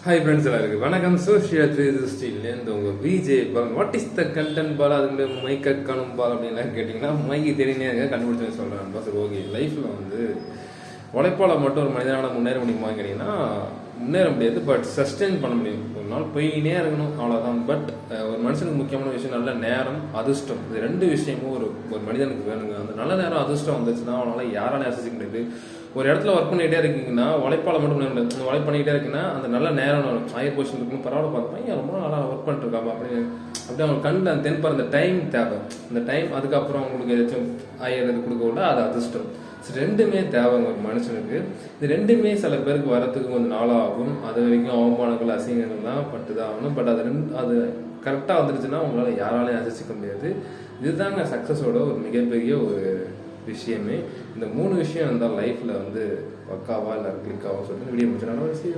Hi friends எல்லாருக்கும் வணக்கம். Social ஸ்டீல்லேருந்து உங்கள் விஜய் பால். வாட் இஸ் த கண்டென்ட் பால்? அதுக்கு மைக்க காணும் பால் அப்படின்லாம் கேட்டிங்கன்னா மைக்கு தெரியுனே கண்டுபிடிச்சு சொல்கிறேன். பஸ் ஓகே, லைஃப்பில் வந்து உழைப்பால் மட்டும் ஒரு மனிதனால் முன்னேற முடியுமா கேட்டிங்கன்னா முன்னேற முடியாது. பட் சஸ்டெயின் பண்ண முடியும். ஒரு நாள் போயினே இருக்கணும், அவ்வளோதான். பட் ஒரு மனுஷனுக்கு முக்கியமான விஷயம் நல்ல நேரம், அதிர்ஷ்டம். இது ரெண்டு விஷயமும் ஒரு மனிதனுக்கு வேணுங்க. அந்த நல்ல நேரம் அதிர்ஷ்டம் வந்துச்சுன்னா அவனால் யாராலையும் அசைக்க முடியாது. ஒரு இடத்துல ஒர்க் பண்ணிகிட்டே இருக்கீங்கன்னா உழைப்பால் மட்டும் முடியாது. ஒர்க் பண்ணிக்கிட்டே இருக்குன்னா அந்த நல்ல நேரம் வரும். ஹையர் பொசிஷன் இருக்குன்னு பரவாயில்ல பார்ப்பேன், ரொம்ப நாளாக ஒர்க் பண்ணிட்டுருக்காப்பா அப்படின்னு அப்படியே அவங்க கண்டு அந்த தென்படுற அந்த டைம் தேவை. அந்த டைம் அதுக்கப்புறம் அவங்களுக்கு ஏதாச்சும் ஹையர் இது கொடுக்க விட அது அதிர்ஷ்டம். ரெண்டுமே தேவைங்க ஒரு மனுஷனுக்கு. இது ரெண்டுமே சில பேருக்கு வரத்துக்கு கொஞ்சம் நாளாகும். அது வரைக்கும் அவமானங்கள் அசிங்கங்கள்லாம் பட்டு தான் ஆகணும். பட் அது கரெக்டாக வந்துடுச்சுன்னா உங்களால் யாராலையும் அசைச்சிக்க முடியாது. இதுதாங்க சக்ஸஸோட ஒரு மிகப்பெரிய ஒரு விஷயமே. இந்த 3 விஷயம் இருந்தால் லைஃப்பில் வந்து பக்காவா இல்லை கிளிக்காவா சொல்லிட்டு வீடியோ முடிச்சு